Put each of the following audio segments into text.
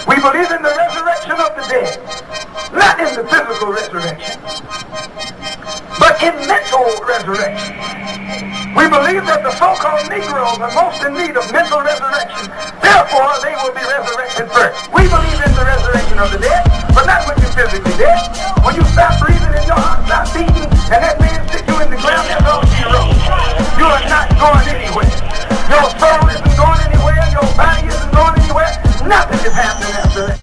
We believe in the resurrection of the dead, not in the physical resurrection, but in mental resurrection. We believe that the so-called Negroes are most in need of mental resurrection. Therefore, they will be resurrected first. We believe in the resurrection of the dead, but not when you're physically dead. When you stop breathing and your heart stops beating, and that man stick you in the ground, that's all she wrote. You are not going anywhere. Your soul isn't going anywhere. Your body isn't going anywhere. Nothing is happening after that.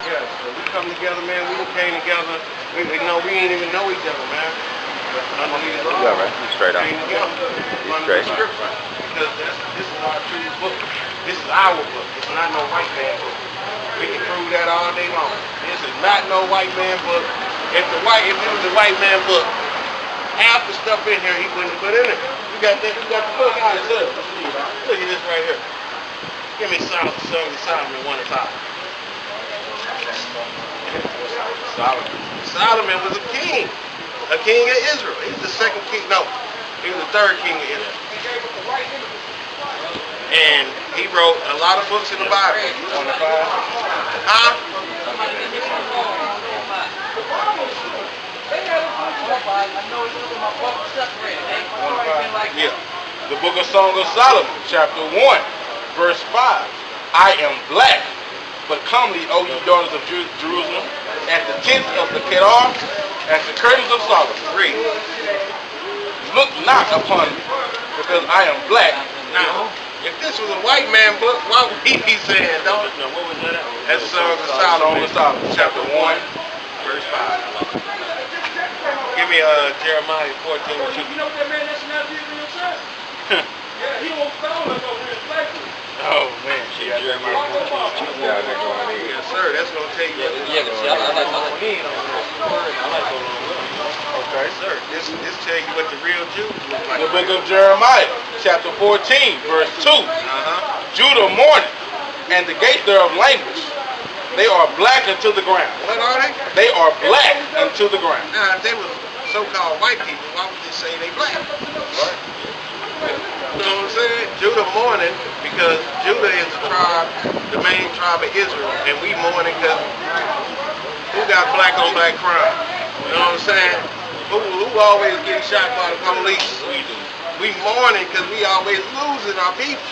Yeah, so we come together, man. We came together. We ain't even know each other, man. You all right? You straight up. You straight. Because this is our true book. This is our book. It's not no white man book. We can prove that all day long. This is not no white man book. If it was a white man book, half the stuff in here he wouldn't put in it. You got the book out of this. Look at this right here. Give me Solomon 1 and 5. Solomon was a king of Israel. He was the second king. No, he was the third king of Israel. And he wrote a lot of books in the Bible. Yeah. The book of Song of Solomon, chapter 1, verse 5. I am black, but comely, O ye daughters of Jerusalem, at the tents of the Kedar, at the curtains of Solomon. Read. Look not upon me, because I am black. Now, if this was a white man book, why would he be saying, don't? No, what was that? That's Song of Solomon, chapter 1, verse 5. Give me Jeremiah 14 and 2. You know what that man nationality is in your church? Yeah, he won't stone us over here in slavery. Oh man, she got Jeremiah 14. Yes, sir. That's gonna tell you. Yeah, see, I like me. I like going on. Okay, sir. This tell you what the real Jews look like. The book of Jeremiah, chapter 14, verse 2. Judah mourneth, and the gates thereof languish. They are black unto the ground. What are they? They are black unto the ground. Now, if they were so-called white people, why would they say they black? Right. You know what I'm saying? Judah mourning because Judah is the tribe, the main tribe of Israel, and we mourning because who got black on black crime? You know what I'm saying? Who always getting shot by the police? We do. We mourning because we always losing our people.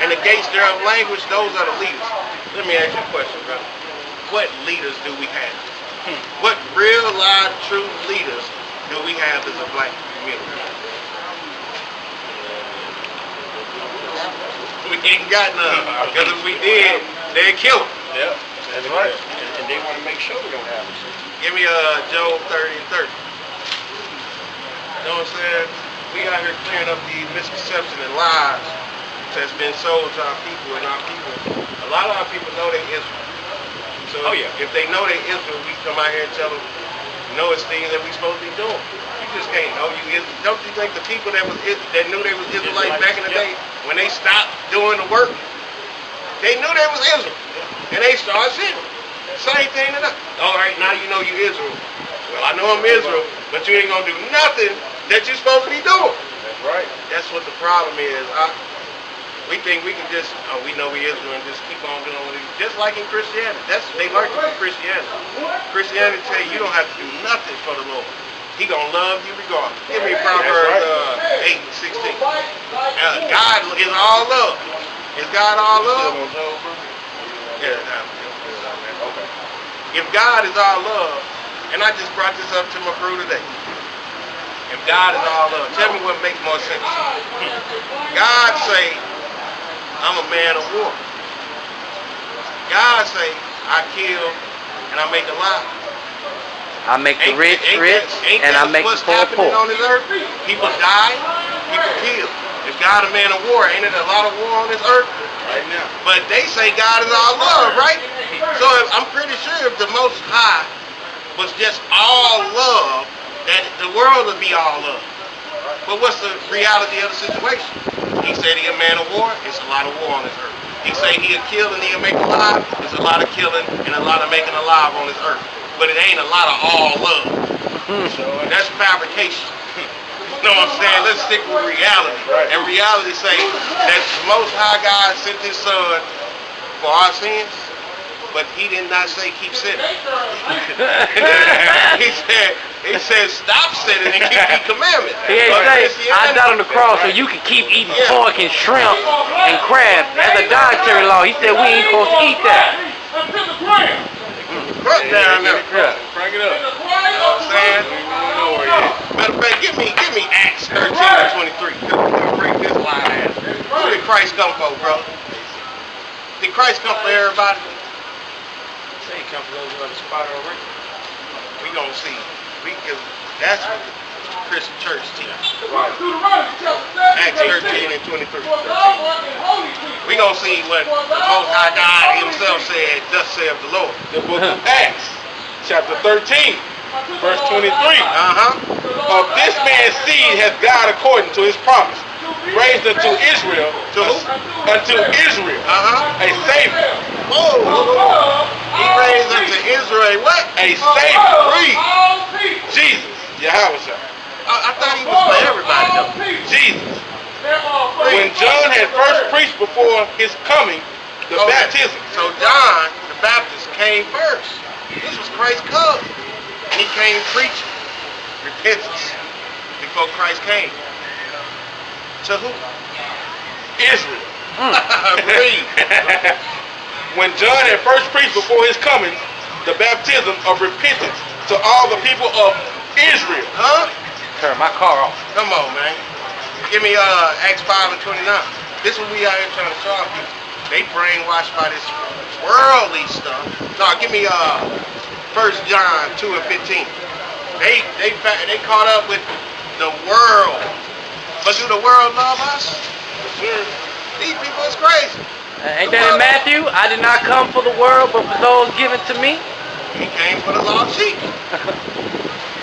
And the gates thereof language, those are the leaders. Let me ask you a question, brother. What leaders do we have? What real, live, true leaders do we have as a black community? We ain't got none. Because if we did, they'd kill them. Yep. That's right. And they want to make sure we don't have it. Give me Job 30 and 30. You know what I'm saying? We out here clearing up these misconceptions and lies that's been sold to our people, and our people, a lot of our people know they Israel. So if they know they Israel, we come out here and tell them, no, it's things that we supposed to be doing. You just can't know you Israel. Don't you think the people that knew they was Israelites back in the day, when they stopped doing the work, they knew they was Israel, and they started sinning. Same thing to them. All right, now you know you Israel. Well, I know I'm Israel, but you ain't gonna do nothing that you're supposed to be doing. That's right. That's what the problem is. We think we can just, we know we Israel and just keep on doing what we do. Just like in Christianity. They learned it from Christianity. Christianity tell you don't have to do nothing for the Lord. He gonna love you regardless. Give me Proverbs 8:16. God is all love. Is God all love? Yeah. Okay. If God is all love, and I just brought this up to my crew today. If God is all love, tell me what makes more sense. God say, I'm a man of war. God say, I kill and I make alive. I make the rich rich, and I make the poor poor. On this earth? People die, people kill. If God a man of war, ain't it a lot of war on this earth? Right now. But they say God is all love, right? So I'm pretty sure if the Most High was just all love, that the world would be all love. But what's the reality of the situation? He said he a man of war, it's a lot of war on this earth. He say he'll kill and he'll make alive, there's a lot of killing and a lot of making alive on this earth. But it ain't a lot of all love. So that's fabrication. You know what I'm saying? Let's stick with reality. Right. And reality say that the Most High God sent his son for our sins, but he did not say keep sinning. he said stop sinning and keep the commandments. He ain't say, I died on the cross so you can keep eating pork and shrimp and crab. That's a dietary law. He said we ain't supposed to eat that. Until the ground. Cut down there. Crank it up. And the quiet of the Saying, world. matter of fact, give me Acts 13:23. Break this line. Who did Christ come for, bro? Did Christ come for everybody? Say he come for those who have a spot already. We gonna see. Because that's what the Christian church teach. Deuteronomy chapter Acts 13:23. For thou art an holy people. We gonna see what the Most High God Himself said. Thus saith the Lord. The book of Acts, chapter 13, verse 23. Of this man's seed hath God, according to his promise, raised unto Israel, To who? unto Israel, a Savior, Whoa! He raised unto Israel what? a Savior, Read. All people. Jesus, Yahweh, I thought He was for everybody though. Jesus. There are When John had first preached before his coming, the Okay. baptism. So John the Baptist came first. This was Christ's cousin. And he came preaching repentance before Christ came. To who? Israel. Read. When John had first preached before his coming, the baptism of repentance to all the people of Israel. Huh? Turn my car off. Come on, man. Give me Acts 5:29. This is what we out here trying to show people. They brainwashed by this worldly stuff. No, give me 1 John 2:15. They caught up with the world. But do the world love us? These people is crazy. Ain't that in Matthew? I did not come for the world, but for those given to me. He came for the lost sheep.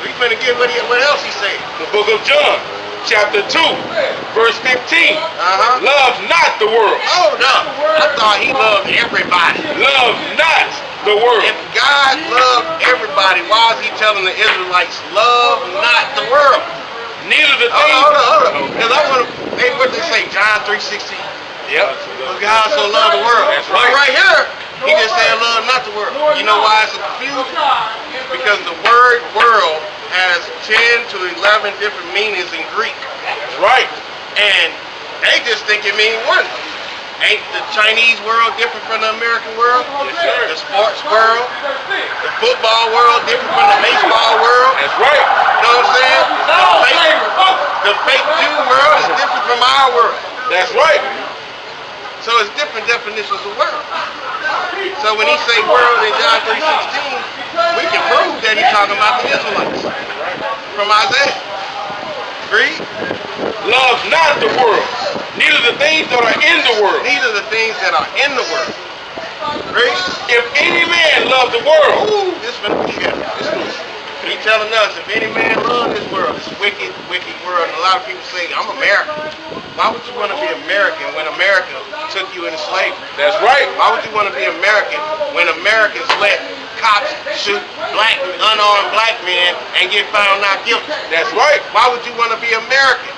We finna get what else he said. The book of John, chapter 2, verse 15. Love not the world. Hold up. I thought he loved everybody. Love not the world. If God loved everybody, why is he telling the Israelites, love not the world? Neither the things. Hold up. Because I want to, what they say, John 3:16. Yep. For God so loved the world. That's But right. right here, he just said love not the world. You know why it's a confusion? Because the word world has 10 to 11 different meanings in Greek. That's right. And they just think it means one. Ain't the Chinese world different from the American world? Yes, sir. The sports world, the football world different from the baseball world? That's right. You know what I'm saying? The fake Jew world is different from our world. That's right. So it's different definitions of world. So when he say world in John 3:16, we can prove that he's talking about the Israelites from Isaiah. Read. Love not the world, neither the things that are in the world. Neither the things that are in the world. Read. If any man love the world, Ooh, this finna be heavy. He telling us if any man love this world, this wicked, wicked world, and a lot of people say, I'm American. Why would you want to be American when America took you into slavery? that's right. Why would you want to be American when Americans let cops shoot unarmed black men and get found not guilty? That's right. Why would you want to be American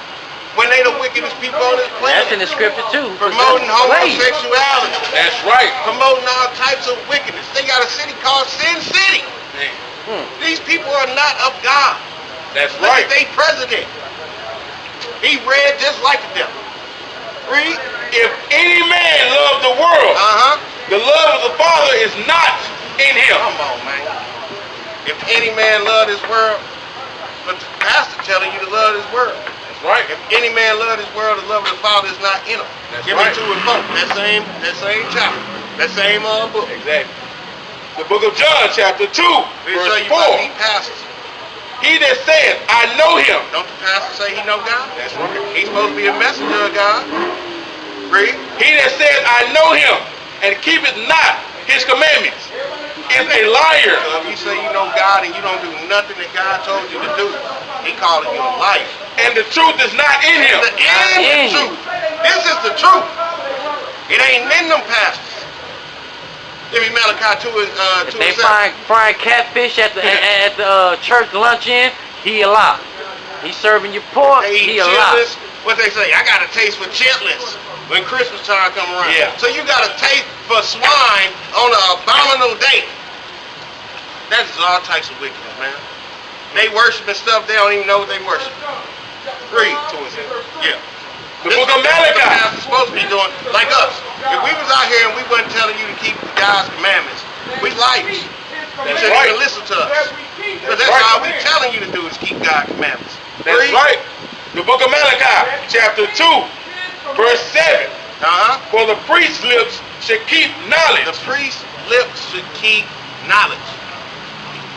when they the wickedest people on this That's in planet? the scripture too. Promoting homosexuality, That's right. promoting all types of wickedness. They got a city called Sin City. Man, These people are not of God. that's Look right. at their president. He read just like them. Read. If any man love the world, the love of the Father is not in him. Come on, man. If any man love this world, but the pastor telling you to love this world. That's right. If any man love this world, the love of the Father is not in him. That's Give right. me 2 and 4. That same chapter. That same book. Exactly. The book of John, chapter 2, We show verse you about 4. these pastors. He that saith, I know him. Don't the pastor say he know God? That's right. He's supposed to be a messenger of God. Read. He that saith, I know him, and keepeth not his commandments, is a liar. So if you say you know God and you don't do nothing that God told you to do, he calling you a liar. And the truth is not in him. The truth. This is the truth. It ain't in them pastors. Give me Malachi 2 If 2 they and 7. frying catfish at the church luncheon, he a lie. He serving you pork, They eat he a lie. chitlins. What they say? I got a taste for chitlins. when Christmas time come around. Yeah. So you got a taste for swine on an abominable day. That is all types of wickedness, man. They worshiping stuff they don't even know what they worship. Read to us. Yeah. The book of Malachi. Is supposed to be doing like us. If we was out here and we wasn't telling you to keep God's commandments, we liars. You shouldn't right. even listen to us. But that's right. all we telling you to do is keep God's commandments. That's Read. right. The book of Malachi, chapter 2, verse 7. For the priest's lips should keep knowledge. The priest's lips should keep knowledge.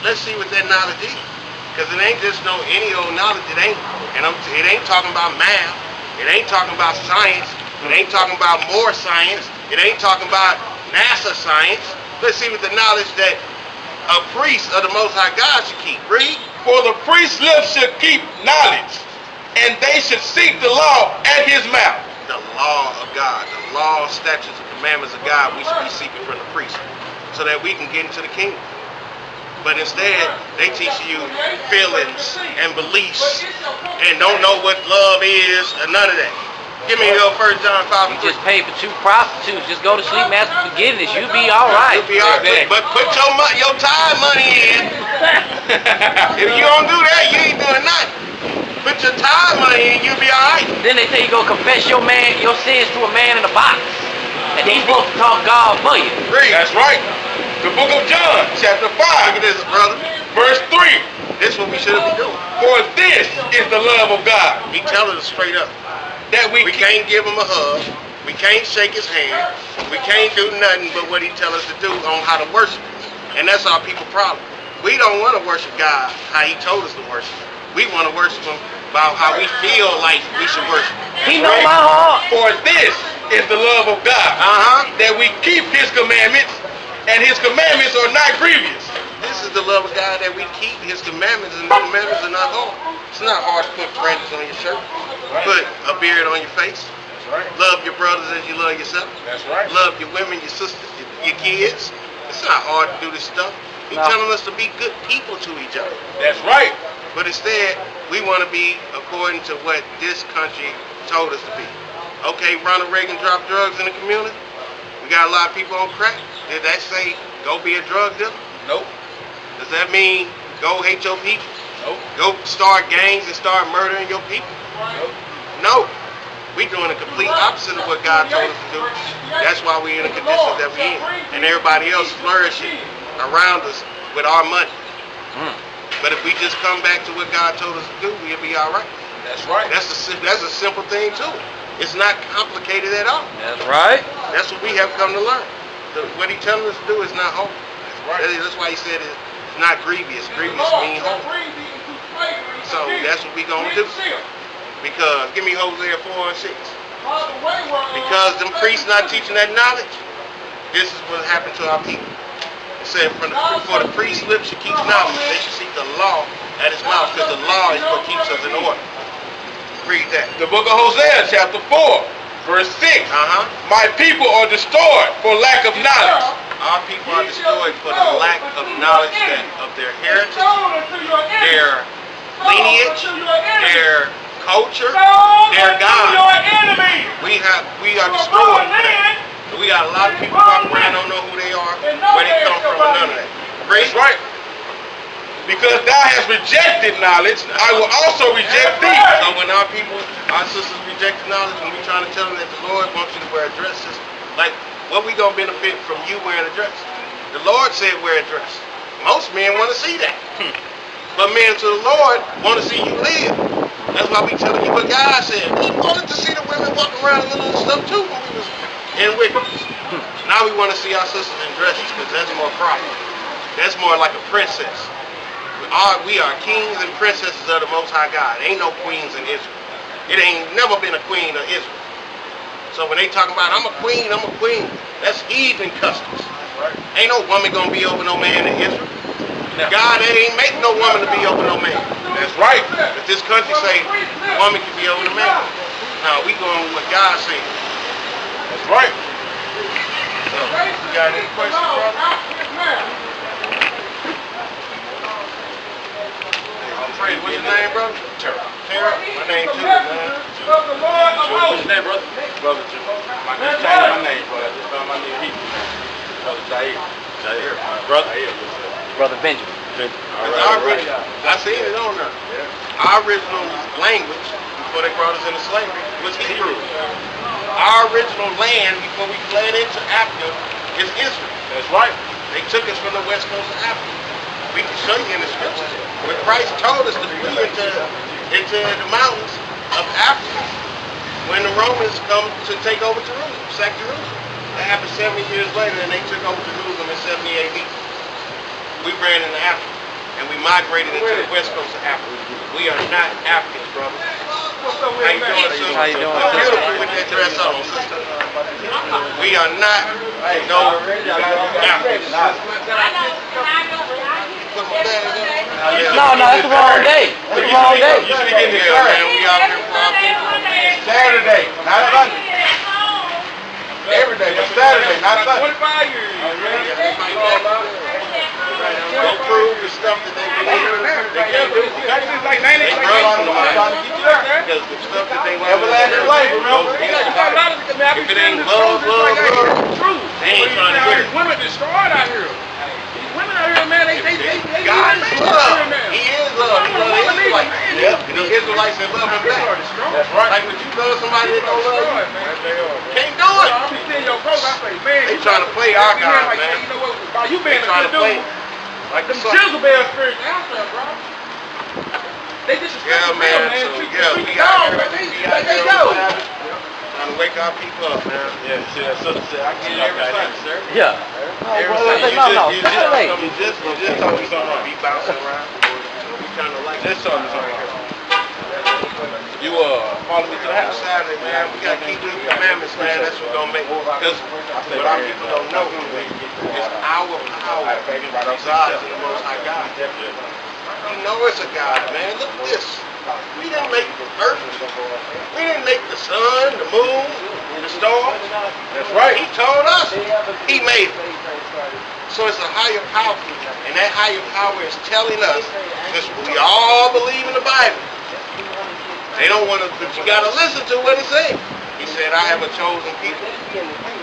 Let's see what that knowledge is. Because it ain't just no any old knowledge. It ain't. And it ain't talking about math. It ain't talking about science. It ain't talking about more science. It ain't talking about NASA science. Let's see what the knowledge that a priest of the Most High God should keep. Read. For the priest's lips should keep knowledge, and they should seek the law at his mouth. The law of God, the law, statutes, and commandments of God we should be seeking from the priest so that we can get into the kingdom. But instead, they teach you feelings and beliefs and don't know what love is or none of that. Give me your 1 John 5 and 3. You just paid for 2 prostitutes. Just go to sleep and ask for forgiveness. You'll be all right. You'll be all right. But put your tithe money in. If you don't do that, you ain't doing nothing. Put your tithe money in, you'll be all right. Then they say you go confess your sins to a man in a box. And he's supposed to talk God for you. Read. That's right. The book of John, chapter 5, Look at this, brother. verse 3. This is what we should be doing. For this is the love of God, He telling us straight up. that we We can't give him a hug. We can't shake his hand. We can't do nothing but what he tell us to do on how to worship him. And that's our people problem. We don't want to worship God how he told us to worship him. We want to worship him about how we feel like we should worship him. He know my heart. For this is the love of God, that we keep his commandments, and his commandments are not grievous. This is the love of God that we keep his commandments, and the commandments are not hard. It's not hard to put branches on your shirt, put a beard on your face. That's right. Love your brothers as you love yourself. That's right. Love your women, your sisters, your kids. It's not hard to do this stuff. He's No. telling us to be good people to each other. That's right. But instead, we want to be according to what this country told us to be. Okay, Ronald Reagan dropped drugs in the community. We got a lot of people on crack. Did that say go be a drug dealer? Nope. Does that mean go hate your people? Nope. Go start gangs and start murdering your people? Nope. No. We doing the complete opposite of what God told us to do. That's why we're in the conditions that we're in. And everybody else flourishing around us with our money. But if we just come back to what God told us to do, we'll be all right. That's right. That's a simple thing too. It's not complicated at all. That's right. That's what we have come to learn. What he telling us to do is not hard. That's right. That's why he said it's not grievous. Grievous means hard. So that's what we gonna do. Because give me Hosea 4 and 6. Because them priests not teaching that knowledge, this is what happened to our people. It said, for the priest's lips should keep knowledge. They should seek the law at his mouth, because the law is what keeps us in order. Read that. The book of Hosea, chapter 4, verse 6. My people are destroyed for lack of knowledge. Our people are destroyed for the lack of knowledge of their heritage, their lineage, their culture, their God. We are destroyed for that. We got a lot of people walking around don't know who they are, where they come from, and none of that. That's right. Because thou hast rejected knowledge, I will also reject thee. So when our people, our sisters reject the knowledge, when we're trying to tell them that the Lord wants you to wear a dress, it's like, what we going to benefit from you wearing a dress? The Lord said wear a dress. Most men want to see that. But men to the Lord want to see you live. That's why we telling you what God said. We wanted to see the women walking around in little stuff too when we was in wickedness. Now we want to see our sisters in dresses because that's more proper. That's more like a princess. We are kings and princesses of the Most High God. Ain't no queens in Israel. It ain't never been a queen of Israel. So when they talk about I'm a queen, that's heathen customs. Ain't no woman gonna be over no man in Israel. God ain't make no woman to be over no man. That's right. But this country say a woman can be over the man. Now we going with what God said. That's right. So, you got any questions, brother? What's your name, brother? Tara. My name too, man. of the Lord of hosts. Brother Jim. I just changed my name, brother. I just found my name Hebrew. Brother Jair. Jair. Brother. Brother Benjamin. I seen it on there. Our original language before they brought us into slavery was Hebrew. Our original land before we fled into Africa is Israel. That's right. They took us from the west coast of Africa. We can show you in the scriptures where Christ told us to flee into the mountains of Africa when the Romans come to take over Jerusalem, sack Jerusalem. That happened 70 years later, and they took over Jerusalem in 70 AD. We ran into Africa, and we migrated into the west coast of Africa. We are not Africans, brother. What's up with How you doing, man? sister? How you doing, You're beautiful with that dress on, sister. We are not no Africans. No, that's the wrong day. That's the wrong day. You should be getting here, man. We out here for our people. Saturday, not Sunday. Every day, but Saturday, not Sunday. 25 years. Don't prove the stuff that they believe they can't do. Like 90. They run on because the stuff that they want Everlasting life, remember? if it ain't love, they ain't trying to hear it. Women destroyed out here. Women out here, man, they God is love. He is love. He loves the Israelites. Israelites. Yeah. And the Israelites that love him back. That's right. Like when you love somebody that don't love you, can't do it. I'm just telling your folks, I say, man, They trying to play our God, like, man. You know what? By you They being a trying good to play dude, like the them sun. Jezebel spirits out there, bro. They disrespect Yeah, the man. real, So Treat yeah, the we dog, out here. but We they out here go. on Sabbath, trying to wake our people up, man. Yeah, sister said, I get it every Sunday, sir. Yeah. Every well, Sunday. no, You Saturday. just told me something. Be bouncing around. We kind of like Just told me something. You follow me to the house. Saturday, man. We gotta keep the commandments, man. That's what's gonna make. Because what our people don't know is our power resides in the Most High God. You know it's a God, man. Look at this. We didn't make the earth. We didn't make the sun, the moon, the stars. That's right. He told us. He made it. So it's a higher power. And that higher power is telling us, because we all believe in the Bible. They don't want to, but you got to listen to what it says. He said, I have a chosen people.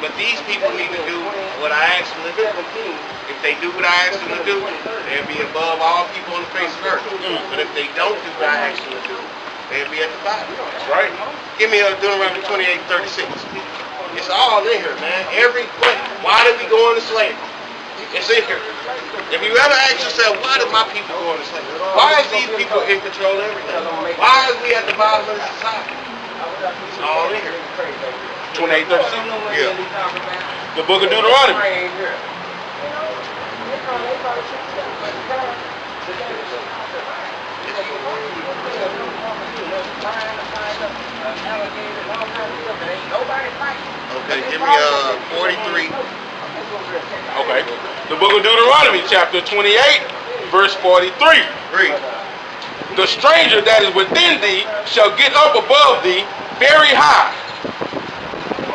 But these people need to do what I asked them to do. If they do what I asked them to do, they'll be above all people on the face of the earth. But if they don't do what I asked them to do, they'll be at the bottom. That's right. Give me Deuteronomy 28:36. It's all in here, man. Every point. Why did we go into slavery? It's in here. If you ever ask yourself, why did my people go into slavery? Why is these people in control of everything? Why is we at the bottom of the society? It's all in here. 28:36. Yeah. The book of Deuteronomy. Okay, give me 43. Okay. The book of Deuteronomy, chapter 28, verse 43. Read. The stranger that is within thee shall get up above thee very high,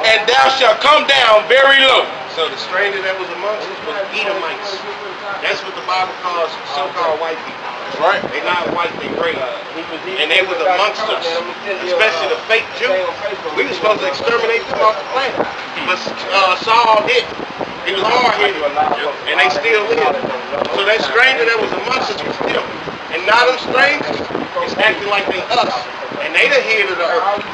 and thou shalt come down very low. So the stranger that was amongst us was Edomites. That's what the Bible calls so-called white people. That's right. They're not white, they're gray. And they was amongst us, especially the fake Jew. We were supposed to exterminate them off the planet. But Saul did. He was hard-headed. And they still live. So that stranger that was amongst us was them. And now them strangers is acting like they us. And they the head of the earth.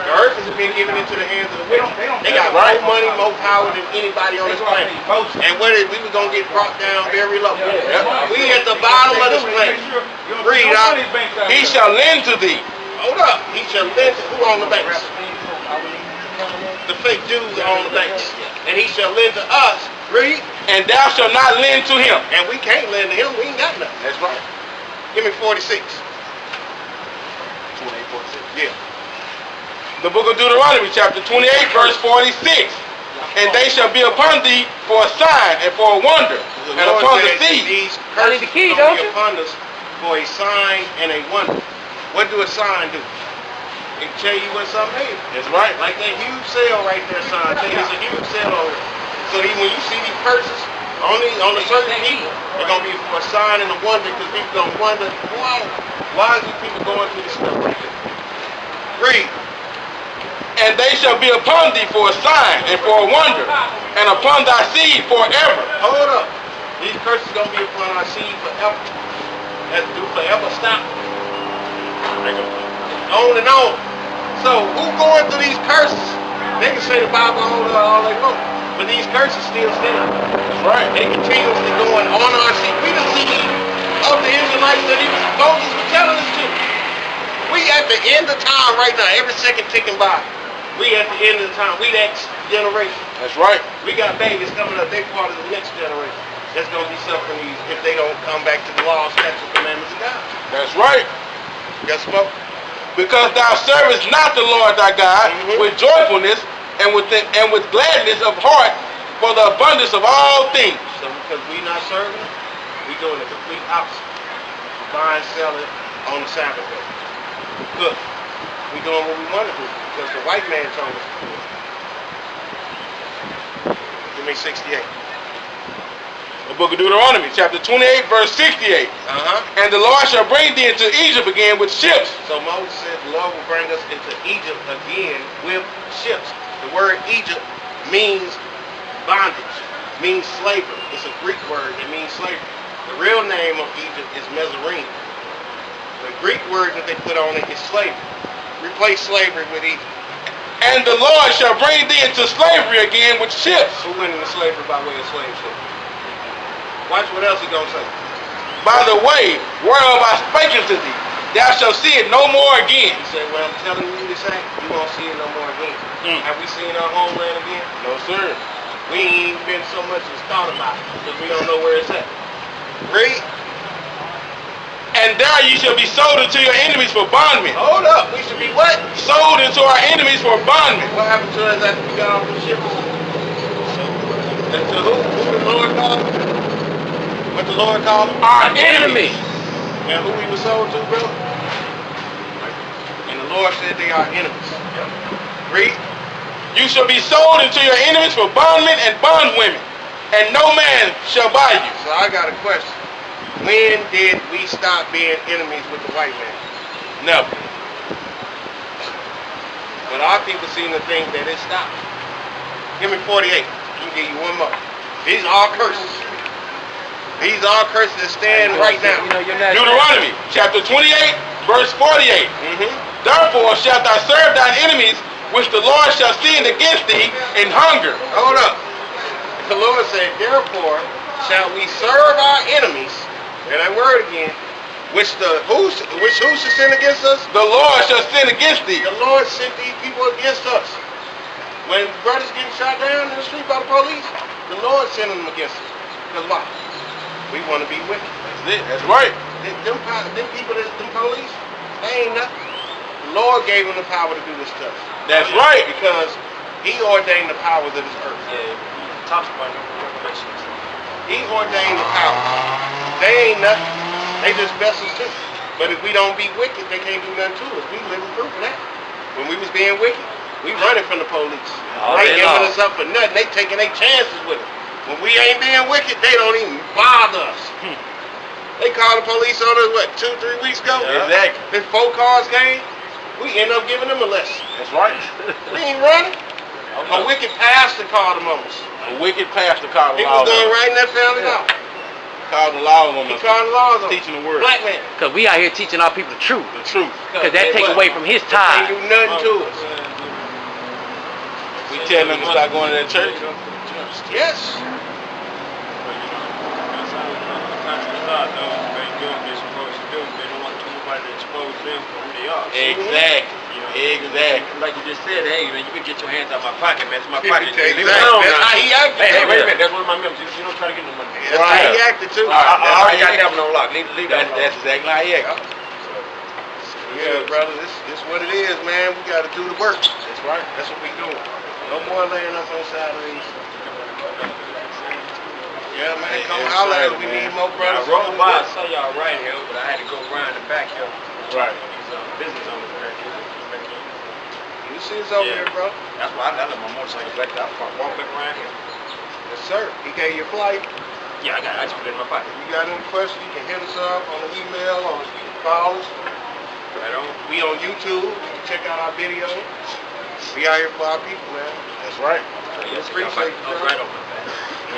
The earth has been given into the hands of the wicked. They got more money, more power than anybody on this planet. And what is we were gonna get brought down very low. We at the bottom of this planet. Read out. He shall lend to thee. Hold up. He shall lend to who on the banks? The fake Jews are on the banks. And he shall lend to us. Read. And thou shalt not lend to him. And we can't lend to him. We ain't got nothing. That's right. Give me 46. 28:46. Yeah. The book of Deuteronomy, chapter 28, verse 46. And they shall be upon thee for a sign and for a wonder, The and Lord upon the said seed. these I need curses the key, are going don't to be you? upon us for a sign and a wonder. What do a sign do? It tell you what something is. That's right. Like that huge sale right there, son. Tell you it's a huge sale on it. So then when you see these purses only on a certain people, they're gonna be for a sign and a wonder, because people gonna wonder, why is these people going through this stuff right here? Read. And they shall be upon thee for a sign and for a wonder, and upon thy seed forever. Hold up. These curses gonna be upon our seed forever. Let's do forever stop. On and on. So who going through these curses? They can say the Bible all they want, but these curses still stand. That's right. They continuously going on our seed. We done seen of the Israelites that Moses was telling us to. We at the end of time right now. Every second ticking by. We at the end of the time. We next generation. That's right. We got babies coming up. They part of the next generation. That's going to be suffering these if they don't come back to the law, statutes, commandments of God. That's right. Guess what? Because thou servest not the Lord thy God with joyfulness and with gladness of heart for the abundance of all things. So because we not serving, we doing the complete opposite. Buying, selling on the Sabbath day. Good. We doing what we want to do because the white man told us to do it. Give me 68. The book of Deuteronomy, chapter 28, verse 68. And the Lord shall bring thee into Egypt again with ships. So Moses said the Lord will bring us into Egypt again with ships. The word Egypt means bondage, means slavery. It's a Greek word that means slavery. The real name of Egypt is Mizraim. The Greek word that they put on it is slavery. Replace slavery with Egypt. And the Lord shall bring thee into slavery again with ships. Who went into slavery by way of slave ship? Watch what else he gonna say. By the way, whereof I spake unto thee, thou shalt see it no more again. He said, well, I'm telling you this ain't, you won't see it no more again. Have we seen our homeland again? No, sir. We ain't been so much as thought about it because we don't know where it's at. Read. And there ye shall be sold unto your enemies for bondmen. Hold up. We should be what? Sold into our enemies for bondmen. What happened to us after we got off the ship? And to who? Who the Lord called them? What the Lord called them? Our enemies. And who we were sold to, bro? And the Lord said they are enemies. Read. You shall be sold into your enemies for bondmen and bondwomen, and no man shall buy you. So I got a question. When did we stop being enemies with the white man? Never. But our people seem to think that it stopped. Give me 48. Let me give you one more. These are curses. These are curses that stand right now. Deuteronomy chapter 28, verse 48. Therefore shalt thou serve thine enemies, which the Lord shall send against thee in hunger. Hold up. The Lord said, therefore shall we serve our enemies. And that word again, who should sin against us? The Lord shall sin against thee. The Lord sent these people against us. When brothers getting shot down in the street by the police, the Lord sent them against us. Because why? We want to be wicked. That's it. That's right. Them people, them police, they ain't nothing. The Lord gave them the power to do this stuff. That's right. Because He ordained the powers of this earth. Yeah, he talks about it in Revelations. He ordained the powers. They ain't nothing. They just vessels too. But if we don't be wicked, they can't do nothing to us. We living proof of that. When we was being wicked, we running from the police. They giving us up for nothing. They taking their chances with it. When we ain't being wicked, they don't even bother us. They called the police on us, what, 2-3 weeks ago? Yeah. Exactly. Then 4 cars came. We end up giving them a lesson. That's right. We ain't running. A wicked pastor called them on us. A wicked pastor called the He laws was doing on us. right in that family law. Called the laws on He us. called the laws on us. Teaching the word. Black man. Because we out here teaching our people the truth. The truth. Because that take away from his They tithe. do nothing to us. We tell them to start going to that church. Yes. Exactly. Exactly. Like you just said, hey man, you can get your hands out my pocket, man. It's my pocket. Exactly. Leave it alone, That's now. how he acted. Hey, wait a minute. That's one of my members. You don't try to get no money. That's how he acted too. I already got that one on lock. Leave that one That's alone. exactly how he acted. Yeah, brother, this what it is, man. We got to do the work. That's right. That's what we doing. No more laying up on Saturdays. Yeah, man, come Yes, holler at sir, us. We man. need more I brothers. rode by, I saw y'all right here, but I had to go around the back here. Right. These business owners back here. You see us over Yeah. here, bro. That's why I left my motorcycle back there. I walk back around here. Yes, sir. He gave you a flight. Yeah, I just put it in my pocket. If you got any questions, you can hit us up on the email or you can call us. Right on. We on YouTube. You can check out our video. We out here for our people, man. That's right. Appreciate you. I was right on my back.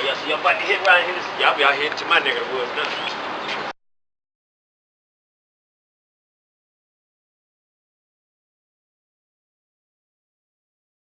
Y'all see, y'all about to hit right here. Y'all be out here to my nigga the woods now.